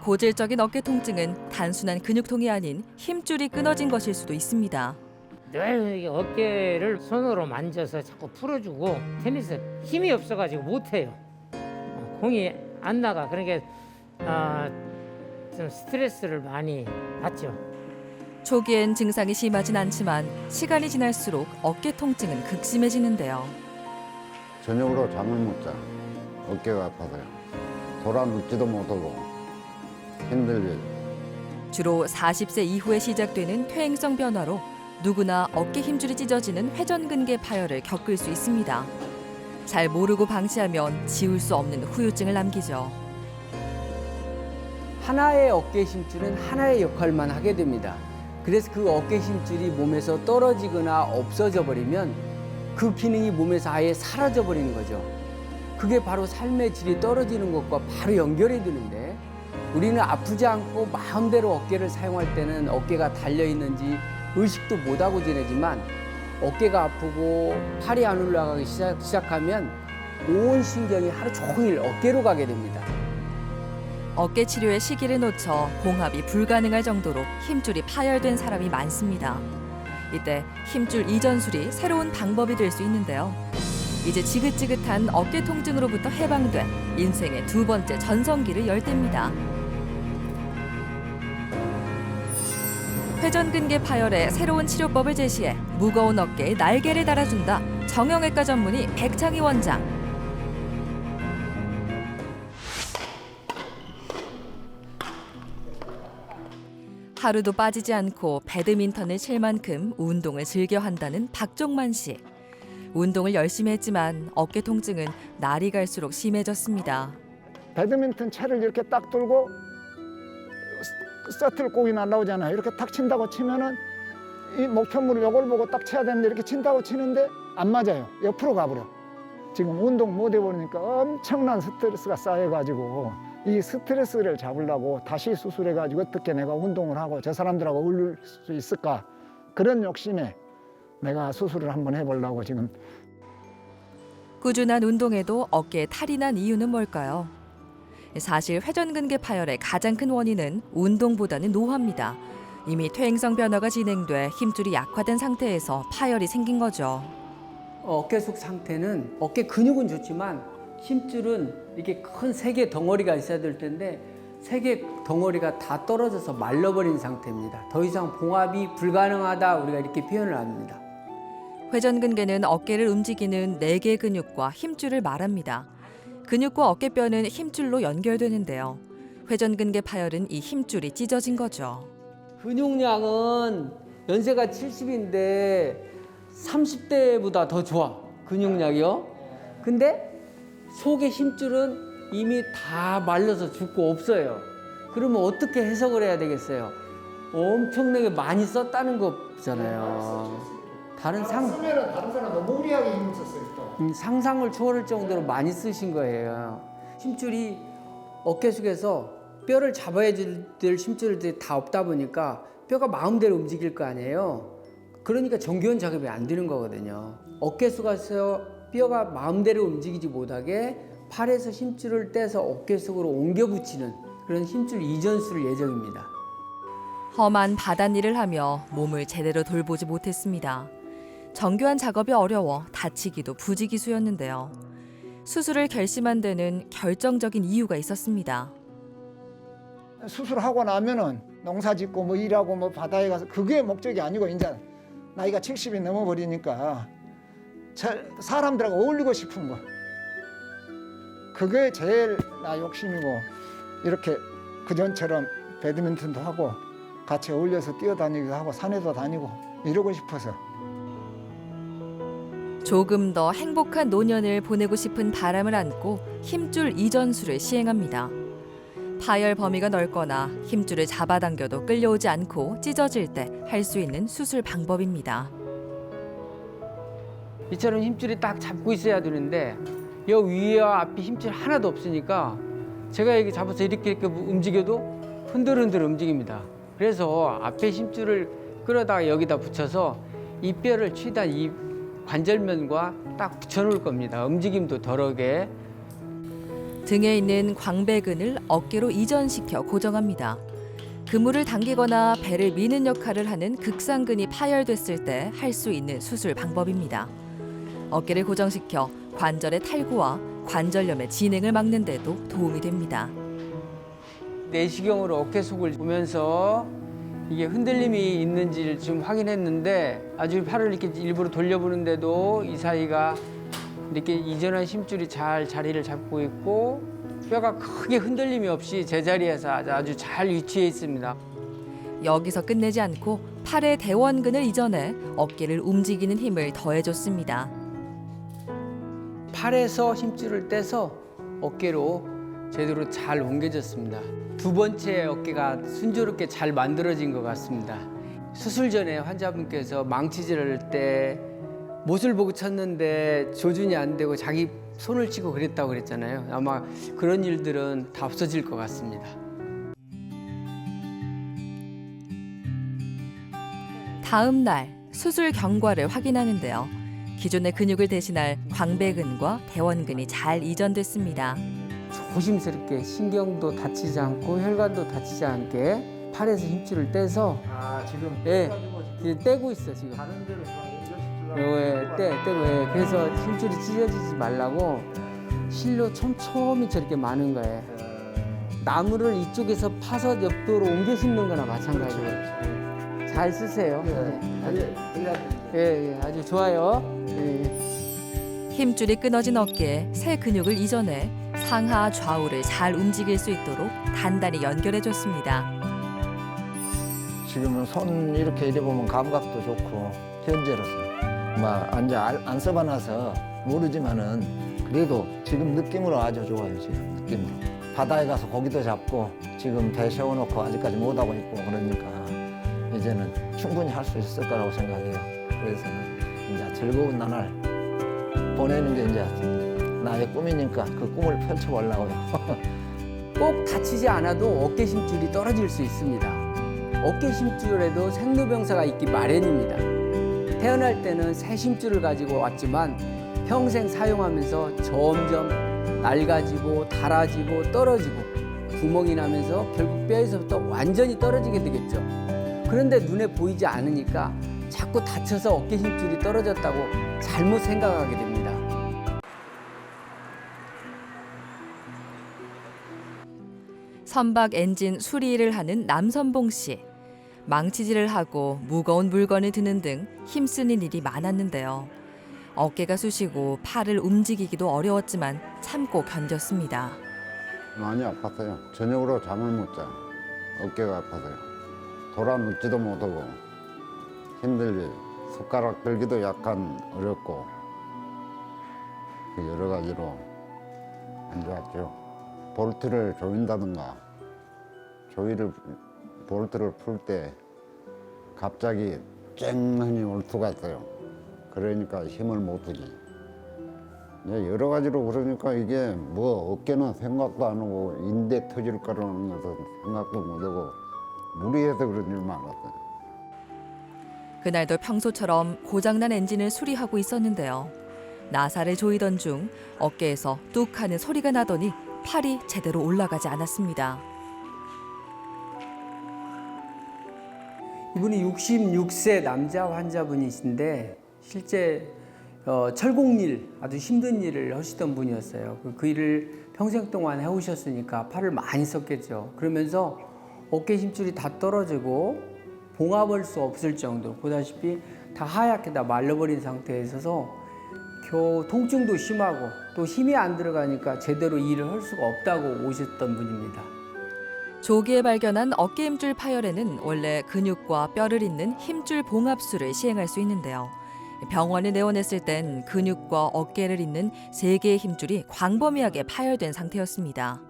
고질적인 어깨 통증은 단순한 근육통이 아닌 힘줄이 끊어진 것일 수도 있습니다. 늘 이게 어깨를 손으로 만져서 자꾸 풀어주고 테니스 힘이 없어가지고 못해요. 공이 안 나가. 그러니까 좀 스트레스를 많이 받죠. 초기엔 증상이 심하진 않지만 시간이 지날수록 어깨 통증은 극심해지는데요. 저녁으로 잠을 못 자. 어깨가 아파서요. 돌아 눕지도 못하고 힘들게. 주로 40세 이후에 시작되는 퇴행성 변화로 누구나 어깨 힘줄이 찢어지는 회전근개 파열을 겪을 수 있습니다. 잘 모르고 방치하면 지울 수 없는 후유증을 남기죠. 하나의 어깨 힘줄은 하나의 역할만 하게 됩니다. 그래서 그 어깨 힘줄이 몸에서 떨어지거나 없어져 버리면 그 기능이 몸에서 아예 사라져 버리는 거죠. 그게 바로 삶의 질이 떨어지는 것과 바로 연결이 되는데, 우리는 아프지 않고 마음대로 어깨를 사용할 때는 어깨가 달려 있는지 의식도 못하고 지내지만, 어깨가 아프고 팔이 안 올라가기 시작하면 온 신경이 하루 종일 어깨로 가게 됩니다. 어깨 치료의 시기를 놓쳐 봉합이 불가능할 정도로 힘줄이 파열된 사람이 많습니다. 이때 힘줄 이전술이 새로운 방법이 될 수 있는데요. 이제 지긋지긋한 어깨 통증으로부터 해방돼 인생의 두 번째 전성기를 열 때입니다. 회전근개 파열의 새로운 치료법을 제시해 무거운 어깨에 날개를 달아준다. 정형외과 전문의 백창희 원장. 하루도 빠지지 않고 배드민턴을 칠 만큼 운동을 즐겨 한다는 박종만 씨. 운동을 열심히 했지만 어깨 통증은 날이 갈수록 심해졌습니다. 배드민턴 채를 이렇게 딱 들고 셔틀콕이 날라오잖아요. 이렇게 탁 친다고 치면은 이 목표물을 이걸 보고 딱 쳐야 되는데 이렇게 친다고 치는데 안 맞아요. 옆으로 가버려. 지금 운동 못 해버리니까 엄청난 스트레스가 쌓여가지고 이 스트레스를 잡으려고 다시 수술해가지고 어떻게 내가 운동을 하고 저 사람들하고 어울릴 수 있을까, 그런 욕심에 내가 수술을 한번 해보려고 지금. 꾸준한 운동에도 어깨에 탈이 난 이유는 뭘까요? 사실 회전근개 파열의 가장 큰 원인은 운동보다는 노화입니다. 이미 퇴행성 변화가 진행돼 힘줄이 약화된 상태에서 파열이 생긴 거죠. 어깨 속 상태는 어깨 근육은 좋지만 힘줄은 이렇게 큰 세 개 덩어리가 있어야 될 텐데 세 개 덩어리가 다 떨어져서 말라버린 상태입니다. 더 이상 봉합이 불가능하다, 우리가 이렇게 표현을 합니다. 회전근개는 어깨를 움직이는 4개 근육과 힘줄을 말합니다. 근육과 어깨뼈는 힘줄로 연결되는데요. 회전근개 파열은 이 힘줄이 찢어진 거죠. 근육량은 연세가 70인데 30대보다 더 좋아, 근육량이요. 근데 속의 힘줄은 이미 다 말라서 죽고 없어요. 그러면 어떻게 해석을 해야 되겠어요? 엄청나게 많이 썼다는 거잖아요. 다른 사람 너무 무리하게 힘을 썼어요. 또. 상상을 초월할 정도로 많이 쓰신 거예요. 힘줄이 어깨 속에서 뼈를 잡아야 될 힘줄들이 다 없다 보니까 뼈가 마음대로 움직일 거 아니에요. 그러니까 정교한 작업이 안 되는 거거든요. 어깨 속에서 뼈가 마음대로 움직이지 못하게 팔에서 힘줄을 떼서 어깨 속으로 옮겨 붙이는 그런 힘줄 이전술 예정입니다. 험한 바닷일을 하며 몸을 제대로 돌보지 못했습니다. 정교한 작업이 어려워 다치기도 부지기수였는데요. 수술을 결심한 데는 결정적인 이유가 있었습니다. 수술하고 나면은 농사 짓고 뭐 일하고 뭐 바다에 가서 그게 목적이 아니고 이제 나이가 70이 넘어버리니까 사람들하고 어울리고 싶은 거. 그게 제일 나 욕심이고, 이렇게 그전처럼 배드민턴도 하고 같이 어울려서 뛰어다니기도 하고 산에도 다니고 이러고 싶어서. 조금 더 행복한 노년을 보내고 싶은 바람을 안고 힘줄 이전술을 시행합니다. 파열 범위가 넓거나 힘줄을 잡아당겨도 끌려오지 않고 찢어질 때 할 수 있는 수술 방법입니다. 이처럼 힘줄이 딱 잡고 있어야 되는데 여 위와 앞이 힘줄 하나도 없으니까 제가 여기 잡아서 이렇게 움직여도 흔들흔들 움직입니다. 그래서 앞에 힘줄을 끌어다가 여기다 붙여서 이 뼈를 최대한 이 관절면과 딱 붙여놓을 겁니다. 움직임도 덜하게. 등에 있는 광배근을 어깨로 이전시켜 고정합니다. 그물을 당기거나 배를 미는 역할을 하는 극상근이 파열됐을 때 할 수 있는 수술 방법입니다. 어깨를 고정시켜 관절의 탈구와 관절염의 진행을 막는 데도 도움이 됩니다. 내시경으로 어깨 속을 보면서 이게 흔들림이 있는지를 좀 확인했는데 아주 팔을 이렇게 일부러 돌려보는데도 이 사이가 이렇게 이전한 힘줄이 잘 자리를 잡고 있고 뼈가 크게 흔들림이 없이 제자리에서 아주 잘 위치해 있습니다. 여기서 끝내지 않고 팔의 대원근을 이전해 어깨를 움직이는 힘을 더해줬습니다. 팔에서 힘줄을 떼서 어깨로 제대로 잘 옮겨졌습니다. 두 번째 어깨가 순조롭게 잘 만들어진 것 같습니다. 수술 전에 환자분께서 망치질을 할 때 못을 보고 쳤는데 조준이 안 되고 자기 손을 치고 그랬다고 그랬잖아요. 아마 그런 일들은 다 없어질 것 같습니다. 다음 날 수술 경과를 확인하는데요. 기존의 근육을 대신할 광배근과 대원근이 잘 이전됐습니다. 조심스럽게 신경도 다치지 않고 혈관도 다치지 않게 팔에서 힘줄을 떼서 지금 예, 이제 떼고 있어 지금. 다른 데로 떼고 그래서 힘줄이 찢어지지 말라고 실로 촘촘히 저렇게 마는 거예요. 나무를 이쪽에서 파서 옆으로 옮겨 심는 거나 마찬가지예요. 잘 쓰세요. 예, 아주 좋아요. 예. 힘줄이 끊어진 어깨에 새 근육을 이전해 상하 좌우를 잘 움직일 수 있도록 단단히 연결해줬습니다. 지금은 손 이렇게 이래 보면 감각도 좋고 현재로서 막 안 써봐놔서 모르지만은 그래도 지금 느낌으로 아주 좋아요. 지금 느낌으로 바다에 가서 고기도 잡고 지금 배 세워놓고 아직까지 못 하고 있고 그러니까 이제는 충분히 할 수 있을 거라고 생각해요. 그래서는 이제 즐거운 나날 보내는 게 이제 나의 꿈이니까 그 꿈을 펼쳐보려고요. 꼭 다치지 않아도 어깨 힘줄이 떨어질 수 있습니다. 어깨 힘줄에도 생로병사가 있기 마련입니다. 태어날 때는 새 힘줄을 가지고 왔지만 평생 사용하면서 점점 낡아지고 닳아지고 떨어지고 구멍이 나면서 결국 뼈에서부터 완전히 떨어지게 되겠죠. 그런데 눈에 보이지 않으니까 자꾸 다쳐서 어깨 힘줄이 떨어졌다고 잘못 생각하게 됩니다. 선박 엔진 수리를 하는 남선봉 씨. 망치질을 하고 무거운 물건을 드는 등 힘쓰는 일이 많았는데요. 어깨가 쑤시고 팔을 움직이기도 어려웠지만 참고 견뎠습니다. 많이 아팠어요. 저녁으로 잠을 못 자. 어깨가 아파서요. 돌아 눕지도 못하고 힘들게 숟가락 들기도 약간 어렵고 여러 가지로 안 좋았죠. 볼트를 조인다든가 볼트를 풀 때 갑자기 쨍하니 올 수가 있어요. 그러니까 힘을 못 주지. 여러 가지로 그러니까 이게 뭐 어깨는 생각도 안 하고 인대 터질 거라는 것은 생각도 못 하고 무리해서 그런 일 많았어요. 그날도 평소처럼 고장난 엔진을 수리하고 있었는데요. 나사를 조이던 중 어깨에서 뚝 하는 소리가 나더니 팔이 제대로 올라가지 않았습니다. 이분이 66세 남자 환자분이신데 실제 철공일, 아주 힘든 일을 하시던 분이었어요. 그 일을 평생 동안 해오셨으니까 팔을 많이 썼겠죠. 그러면서 어깨 힘줄이 다 떨어지고 봉합할 수 없을 정도로 보다시피 다 하얗게 다 말라버린 상태에 있어서 겨우 통증도 심하고 또 힘이 안 들어가니까 제대로 일을 할 수가 없다고 오셨던 분입니다. 조기에 발견한 어깨 힘줄 파열에는 원래 근육과 뼈를 잇는 힘줄 봉합술을 시행할 수 있는데요. 병원에 내원했을 땐 근육과 어깨를 잇는 3개의 힘줄이 광범위하게 파열된 상태였습니다.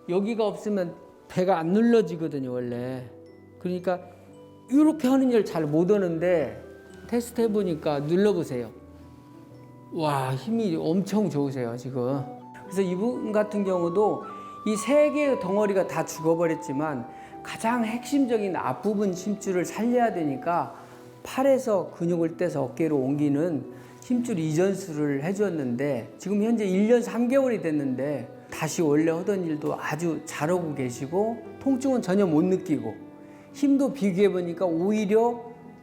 여기가 없으면 배가 안 눌러지거든요, 원래. 그러니까 이렇게 하는 일 잘 못 하는데 테스트 해보니까 눌러보세요. 와, 힘이 엄청 좋으세요, 지금. 그래서 이분 같은 경우도 이 3개의 덩어리가 다 죽어버렸지만 가장 핵심적인 앞부분 힘줄을 살려야 되니까 팔에서 근육을 떼서 어깨로 옮기는 힘줄 이전술을 해줬는데 지금 현재 1년 3개월이 됐는데 다시 원래 하던 일도 아주 잘하고 계시고 통증은 전혀 못 느끼고 힘도 비교해 보니까 오히려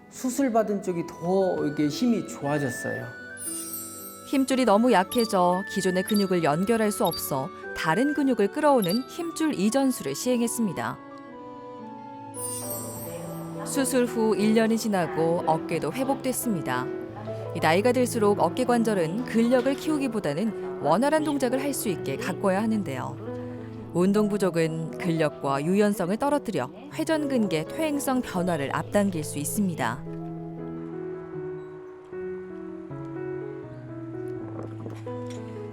수술 받은 쪽이 더 이게 힘이 좋아졌어요. 힘줄이 너무 약해져 기존의 근육을 연결할 수 없어 다른 근육을 끌어오는 힘줄 이전술을 시행했습니다. 수술 후 1년이 지나고 어깨도 회복됐습니다. 나이가 들수록 어깨 관절은 근력을 키우기보다는 원활한 동작을 할 수 있게 가꿔야 하는데요. 운동 부족은 근력과 유연성을 떨어뜨려 회전근개 퇴행성 변화를 앞당길 수 있습니다.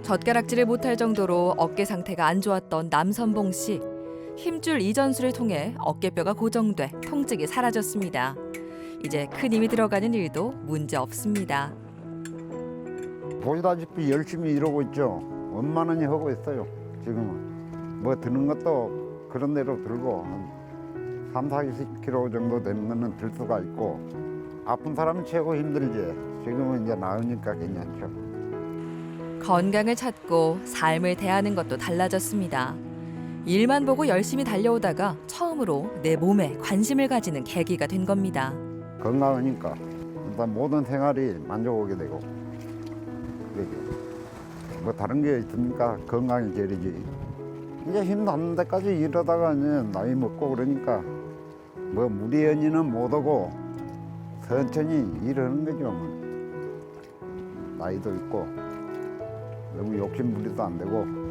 젓가락질을 못할 정도로 어깨 상태가 안 좋았던 남선봉 씨. 힘줄 이전술을 통해 어깨뼈가 고정돼 통증이 사라졌습니다. 이제 큰 힘이 들어가는 일도 문제 없습니다. 보시다시피 열심히 이러고 있죠. 원만히 하고 있어요. 지금은 뭐 드는 것도 그런 대로 들고 한 30-40kg 정도 되면은 들 수가 있고 아픈 사람이 최고 힘들지. 지금은 이제 나으니까 괜찮죠. 건강을 찾고 삶을 대하는 것도 달라졌습니다. 일만 보고 열심히 달려오다가 처음으로 내 몸에 관심을 가지는 계기가 된 겁니다. 건강하니까 일단 모든 생활이 만족하게 되고 그러죠. 뭐 다른 게 있습니까? 건강이 제일이지. 이제 힘 닿는 데까지 이러다가 이제 나이 먹고 그러니까 뭐 무리연히는 못하고 천천히 일하는 거죠. 뭐. 나이도 있고 너무 욕심부리도 안 되고.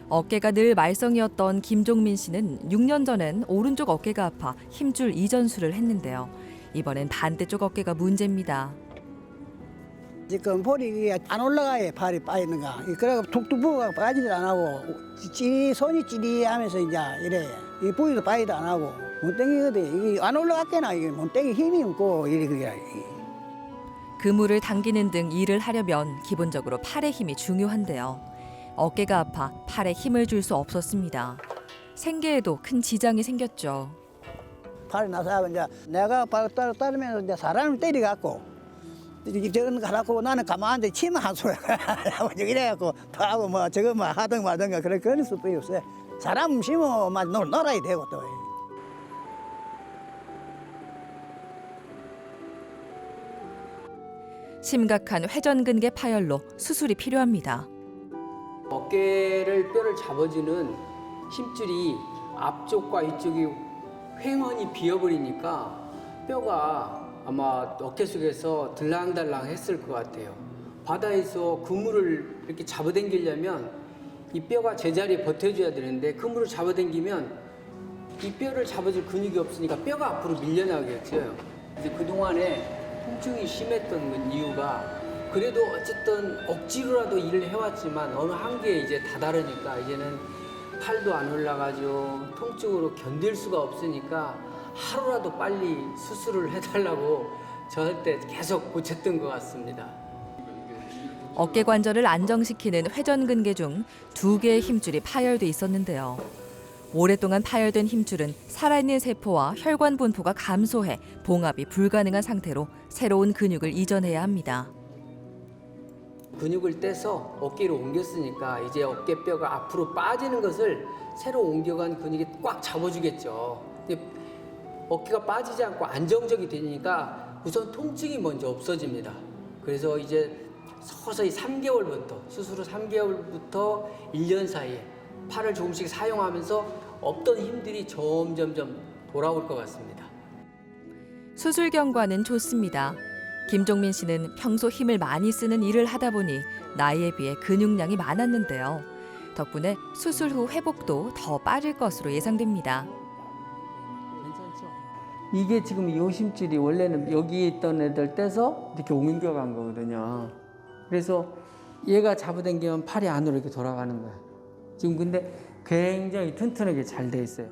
어깨가 늘 말썽이었던 김종민 씨는 6년 전엔 오른쪽 어깨가 아파 힘줄 이전술을 했는데요. 이번엔 반대쪽 어깨가 문제입니다. 지금 볼이 안 올라가요. 발이 빠지는가. 그래가 툭툭부가 빠지도 안 하고 손이 찌리하면서 이제 이래. 이 부위도 빠지도 안 하고 못 당기거든. 이게 안 올라갔겠나. 이게 못 당기 힘이 없고 이래 그게. 그물을 당기는 등 일을 하려면 기본적으로 팔의 힘이 중요한데요. 어깨가 아파 팔에 힘을 줄 수 없었습니다. 생계에도 큰 지장이 생겼죠. 팔이 나서 이제 내가 발 따르면서 이제 사람을 때려갖고 저건 가라고 나는 가만히 치면 한 소리 이래갖고 하고 뭐 저거 뭐 하든 말든가 그런 수법이 없어요. 사람 심으면 막 놀아야 되고 또. 심각한 회전근개 파열로 수술이 필요합니다. 어깨를 뼈를 잡아주는 힘줄이 앞쪽과 이쪽이 횡언이 비어버리니까 뼈가 아마 어깨 속에서 들랑달랑 했을 것 같아요. 바다에서 그물을 이렇게 잡아당기려면 이 뼈가 제자리에 버텨줘야 되는데 그물을 잡아당기면 이 뼈를 잡아줄 근육이 없으니까 뼈가 앞으로 밀려나겠죠. 이제 그동안에 통증이 심했던 이유가 그래도 어쨌든 억지로라도 일을 해왔지만 어느 한계에 이제 다다르니까 이제는 팔도 안 올라가죠. 통증으로 견딜 수가 없으니까 하루라도 빨리 수술을 해달라고 저한테 계속 고쳤던 것 같습니다. 어깨 관절을 안정시키는 회전근개 중 2개의 힘줄이 파열돼 있었는데요. 오랫동안 파열된 힘줄은 살아있는 세포와 혈관 분포가 감소해 봉합이 불가능한 상태로 새로운 근육을 이전해야 합니다. 근육을 떼서 어깨로 옮겼으니까 이제 어깨뼈가 앞으로 빠지는 것을 새로 옮겨간 근육이 꽉 잡아주겠죠. 근데 어깨가 빠지지 않고 안정적이 되니까 우선 통증이 먼저 없어집니다. 그래서 이제 서서히 3개월부터 수술 후 3개월부터 1년 사이에 팔을 조금씩 사용하면서 없던 힘들이 점점점 돌아올 것 같습니다. 수술 경과는 좋습니다. 김종민 씨는 평소 힘을 많이 쓰는 일을 하다 보니 나이에 비해 근육량이 많았는데요. 덕분에 수술 후 회복도 더 빠를 것으로 예상됩니다. 괜찮죠? 이게 지금 이 힘줄이 원래는 여기 있던 애들 떼서 이렇게 옮겨간 거거든요. 그래서 얘가 잡아당기면 팔이 안으로 이렇게 돌아가는 거야. 지금 근데 굉장히 튼튼하게 잘 돼 있어요.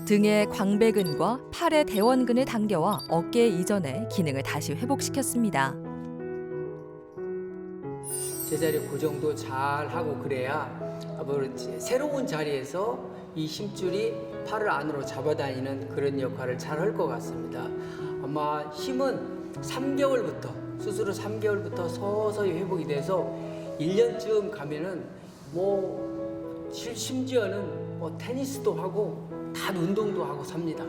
등의 광배근과 팔의 대원근을 당겨와 어깨에 이전해 기능을 다시 회복시켰습니다. 제자리 고정도 잘 하고 그래야 앞으로 새로운 자리에서 이 힘줄이 팔을 안으로 잡아다니는 그런 역할을 잘 할 것 같습니다. 아마 힘은 3개월부터 수술 후 3개월부터 서서히 회복이 돼서 1년쯤 가면은 심지어는 테니스도 하고 다 운동도 하고 삽니다.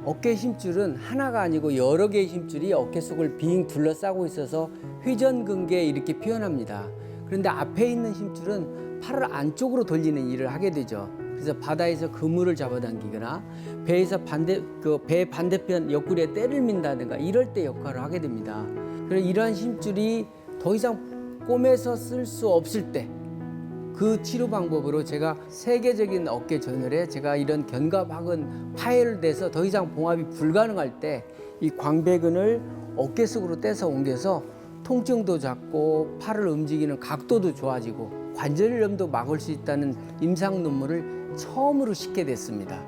어깨 힘줄은 하나가 아니고 여러 개의 힘줄이 어깨 속을 빙 둘러싸고 있어서 회전근개 이렇게 표현합니다. 그런데 앞에 있는 힘줄은 팔을 안쪽으로 돌리는 일을 하게 되죠. 그래서 바다에서 그물을 잡아당기거나 배에서 배 반대편 옆구리에 때를 민다든가 이럴 때 역할을 하게 됩니다. 그래서 이러한 힘줄이 더 이상 꿈에서 쓸 수 없을 때 그 치료 방법으로 제가 세계적인 어깨 저널에 제가 이런 견갑학은 파열돼서 더 이상 봉합이 불가능할 때 이 광배근을 어깨 속으로 떼서 옮겨서 통증도 작고 팔을 움직이는 각도도 좋아지고 관절염도 막을 수 있다는 임상 논문을 처음으로 싣게 됐습니다.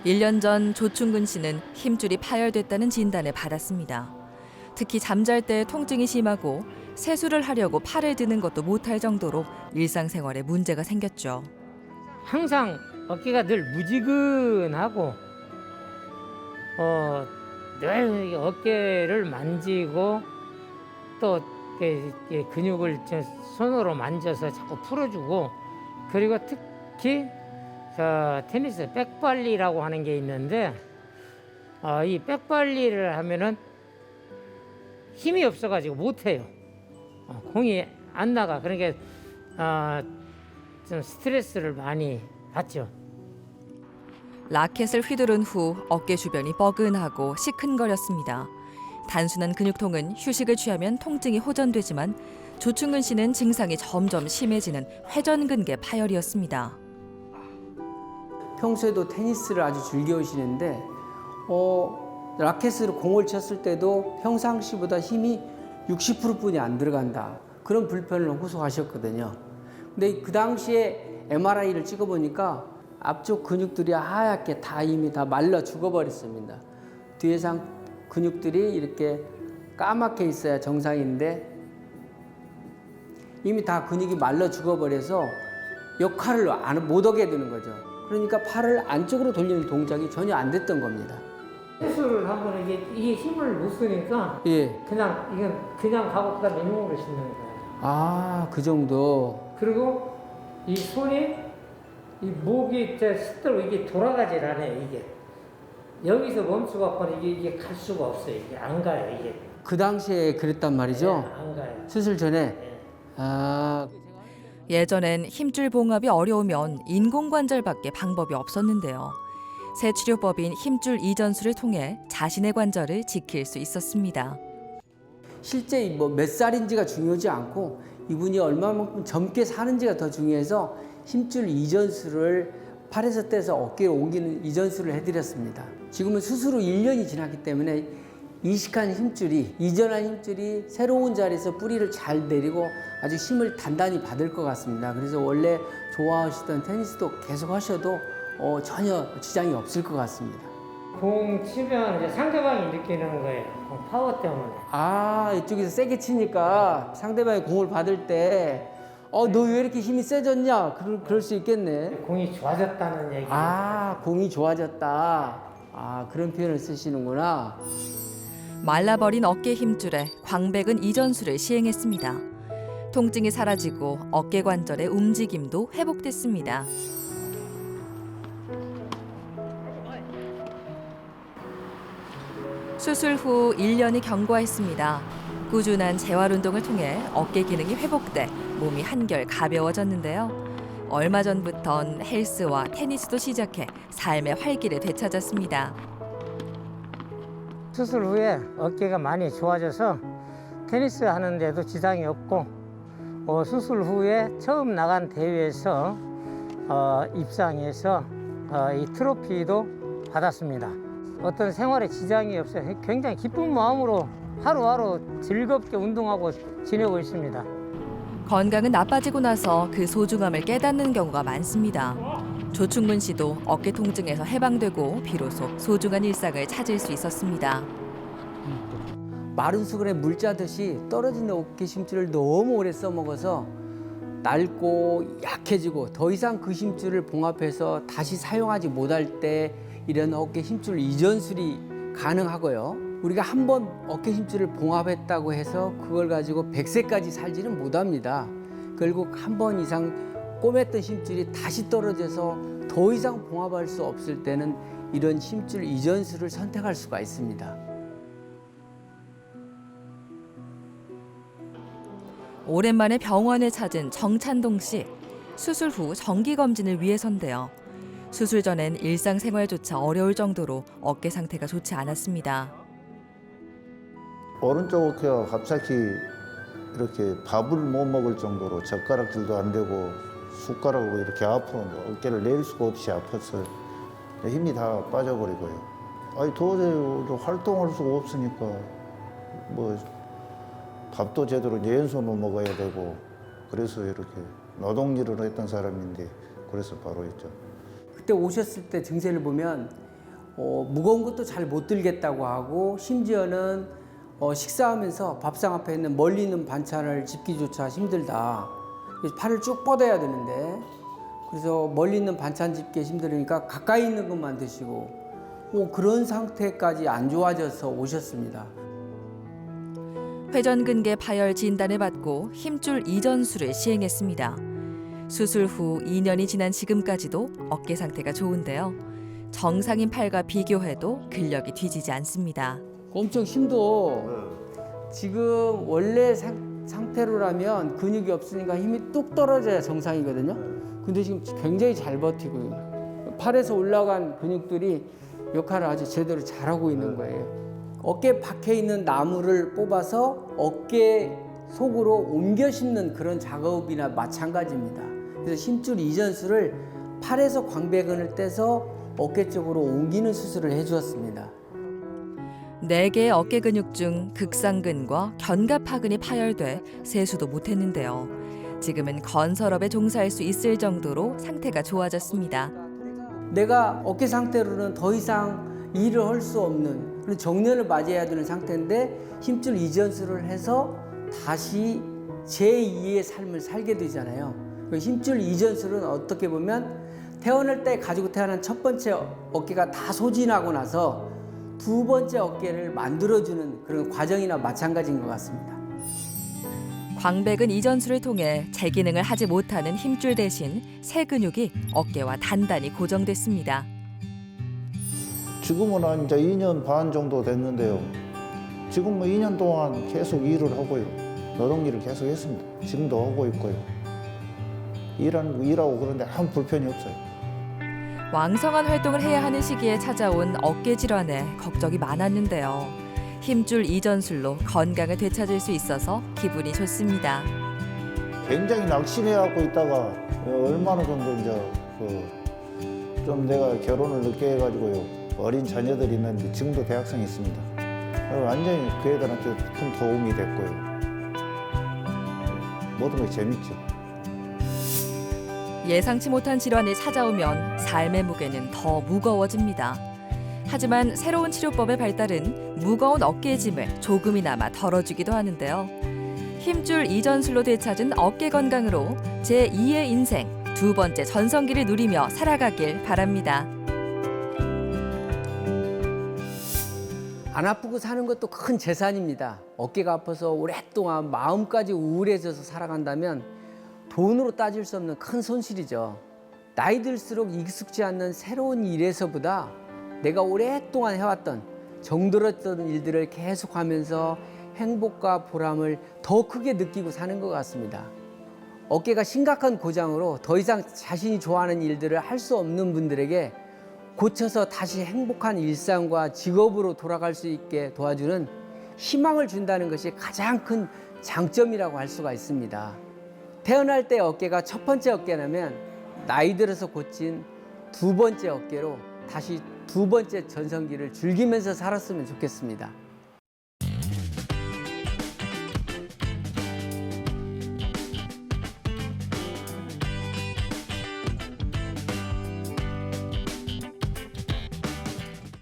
1년 전 조충근 씨는 힘줄이 파열됐다는 진단을 받았습니다. 특히 잠잘 때 통증이 심하고 세수를 하려고 팔을 드는 것도 못할 정도로 일상생활에 문제가 생겼죠. 항상 어깨가 늘 무지근하고 늘 어깨를 만지고 또 근육을 손으로 만져서 자꾸 풀어주고 그리고 특히 테니스 백발리라고 하는 게 있는데 이 백발리를 하면은 힘이 없어가지고 못해요. 공이 안 나가. 그러니까 좀 스트레스를 많이 받죠. 라켓을 휘두른 후 어깨 주변이 뻐근하고 시큰거렸습니다. 단순한 근육통은 휴식을 취하면 통증이 호전되지만 조충근 씨는 증상이 점점 심해지는 회전근개 파열이었습니다. 평소에도 테니스를 아주 즐겨오시는데 라켓으로 공을 쳤을 때도 평상시보다 힘이 60%뿐이 안 들어간다. 그런 불편을 호소하셨거든요. 근데 그 당시에 MRI를 찍어보니까 앞쪽 근육들이 하얗게 다 이미 다 말라 죽어버렸습니다. 뒤에상 근육들이 이렇게 까맣게 있어야 정상인데 이미 다 근육이 말라 죽어버려서 역할을 못 하게 되는 거죠. 그러니까 팔을 안쪽으로 돌리는 동작이 전혀 안 됐던 겁니다. 수술을 하면 이게 힘을 못 쓰니까 예. 그냥 가고 그다음에 맨몸으로 싣는 거예요. 아, 그 정도. 그리고 이 손이 이 목이 실제로 이게 돌아가질 않아요. 이게 여기서 멈춰갖고는 이게 갈 수가 없어요. 이게 안 가요. 이게 그 당시에 그랬단 말이죠. 네, 안 가요. 수술 전에. 네. 아, 예전엔 힘줄 봉합이 어려우면 인공관절밖에 방법이 없었는데요. 새 치료법인 힘줄 이전술을 통해 자신의 관절을 지킬 수 있었습니다. 실제 몇 살인지가 중요하지 않고 이분이 얼마만큼 젊게 사는지가 더 중요해서 힘줄 이전술을 팔에서 떼서 어깨로 옮기는 이전술을 해드렸습니다. 지금은 수술 후 1년이 지났기 때문에 이식한 힘줄이, 이전한 힘줄이 새로운 자리에서 뿌리를 잘 내리고 아주 힘을 단단히 받을 것 같습니다. 그래서 원래 좋아하시던 테니스도 계속 하셔도 전혀 지장이 없을 것 같습니다. 공 치면 이제 상대방이 느끼는 거예요. 파워 때문에. 아, 이쪽에서 세게 치니까 상대방이 공을 받을 때 너 왜 이렇게 힘이 세졌냐? 그럴 수 있겠네. 공이 좋아졌다는 얘기. 아, 공이 좋아졌다. 아, 그런 표현을 쓰시는구나. 말라버린 어깨 힘줄에 광배근 이전술을 시행했습니다. 통증이 사라지고 어깨 관절의 움직임도 회복됐습니다. 수술 후 1년이 경과했습니다. 꾸준한 재활운동을 통해 어깨 기능이 회복돼 몸이 한결 가벼워졌는데요. 얼마 전부턴 헬스와 테니스도 시작해 삶의 활기를 되찾았습니다. 수술 후에 어깨가 많이 좋아져서 테니스 하는데도 지장이 없고 수술 후에 처음 나간 대회에서 입상해서 이 트로피도 받았습니다. 어떤 생활에 지장이 없어요. 굉장히 기쁜 마음으로 하루하루 즐겁게 운동하고 지내고 있습니다. 건강은 나빠지고 나서 그 소중함을 깨닫는 경우가 많습니다. 조충근 씨도 어깨 통증에서 해방되고 비로소 소중한 일상을 찾을 수 있었습니다. 마른 수건에 물 짜듯이 떨어진 어깨 힘줄을 너무 오래 써먹어서 낡고 약해지고 더 이상 그 힘줄을 봉합해서 다시 사용하지 못할 때 이런 어깨 힘줄 이전술이 가능하고요. 우리가 한 번 어깨 힘줄을 봉합했다고 해서 그걸 가지고 100세까지 살지는 못합니다. 결국 한 번 이상 꼬맸던 힘줄이 다시 떨어져서 더 이상 봉합할 수 없을 때는 이런 힘줄 이전술을 선택할 수가 있습니다. 오랜만에 병원에 찾은 정찬동 씨. 수술 후 정기 검진을 위해서인데요. 수술 전엔 일상생활조차 어려울 정도로 어깨 상태가 좋지 않았습니다. 오른쪽 어깨가 갑자기 이렇게 밥을 못 먹을 정도로 젓가락질도 안 되고 숟가락으로 이렇게 아프면 어깨를 낼 수가 없이 아파서 힘이 다 빠져버리고요. 아니 도저히 활동할 수가 없으니까 뭐 밥도 제대로 왼손으로 먹어야 되고 그래서 이렇게 노동일을 했던 사람인데 그래서 바로 있죠. 그때 오셨을 때 증세를 보면 무거운 것도 잘 못 들겠다고 하고 심지어는 식사하면서 밥상 앞에 있는 멀리 있는 반찬을 집기조차 힘들다. 그래서 팔을 쭉 뻗어야 되는데 그래서 멀리 있는 반찬 집기 힘들으니까 가까이 있는 것만 드시고 그런 상태까지 안 좋아져서 오셨습니다. 회전근개 파열 진단을 받고 힘줄 이전술을 시행했습니다. 수술 후 2년이 지난 지금까지도 어깨 상태가 좋은데요. 정상인 팔과 비교해도 근력이 뒤지지 않습니다. 엄청 힘도 지금 원래 상태로라면 근육이 없으니까 힘이 뚝 떨어져야 정상이거든요. 근데 지금 굉장히 잘 버티고 팔에서 올라간 근육들이 역할을 아주 제대로 잘하고 있는 거예요. 어깨 박혀 있는 나무를 뽑아서 어깨 속으로 옮겨 심는 그런 작업이나 마찬가지입니다. 그래서 힘줄 이전술을 팔에서 광배근을 떼서 어깨 쪽으로 옮기는 수술을 해주었습니다. 4개의 어깨 근육 중 극상근과 견갑하근이 파열돼 세수도 못했는데요. 지금은 건설업에 종사할 수 있을 정도로 상태가 좋아졌습니다. 내가 어깨 상태로는 더 이상 일을 할 수 없는 그런 정년을 맞이해야 되는 상태인데 힘줄 이전술을 해서 다시 제2의 삶을 살게 되잖아요. 그 힘줄 이전술은 어떻게 보면 태어날 때 가지고 태어난 첫 번째 어깨가 다 소진하고 나서 두 번째 어깨를 만들어주는 그런 과정이나 마찬가지인 것 같습니다. 광배근 이전술을 통해 제 기능을 하지 못하는 힘줄 대신 새 근육이 어깨와 단단히 고정됐습니다. 지금은 한 이제 2년 반 정도 됐는데요. 지금 뭐 2년 동안 계속 일을 하고요. 노동일을 계속 했습니다. 지금도 하고 있고요. 일하고 그런데 아무 불편이 없어요. 왕성한 활동을 해야 하는 시기에 찾아온 어깨 질환에 걱정이 많았는데요. 힘줄 이전술로 건강을 되찾을 수 있어서 기분이 좋습니다. 굉장히 낙심해갖고 있다가 얼마나 정도 이제 좀 내가 결혼을 늦게 해가지고요. 어린 자녀들이 있는데 지금도 대학생이 있습니다. 완전히 그 애들한테 큰 도움이 됐고요. 모든 게 재밌죠. 예상치 못한 질환이 찾아오면 삶의 무게는 더 무거워집니다. 하지만 새로운 치료법의 발달은 무거운 어깨의 짐을 조금이나마 덜어주기도 하는데요. 힘줄 이전술로 되찾은 어깨 건강으로 제2의 인생, 두 번째 전성기를 누리며 살아가길 바랍니다. 안 아프고 사는 것도 큰 재산입니다. 어깨가 아파서 오랫동안 마음까지 우울해져서 살아간다면 돈으로 따질 수 없는 큰 손실이죠. 나이 들수록 익숙지 않는 새로운 일에서보다 내가 오랫동안 해왔던 정들었던 일들을 계속하면서 행복과 보람을 더 크게 느끼고 사는 것 같습니다. 어깨가 심각한 고장으로 더 이상 자신이 좋아하는 일들을 할 수 없는 분들에게 고쳐서 다시 행복한 일상과 직업으로 돌아갈 수 있게 도와주는 희망을 준다는 것이 가장 큰 장점이라고 할 수가 있습니다. 태어날 때 어깨가 첫 번째 어깨라면 나이 들어서 고친 두 번째 어깨로 다시 두 번째 전성기를 즐기면서 살았으면 좋겠습니다.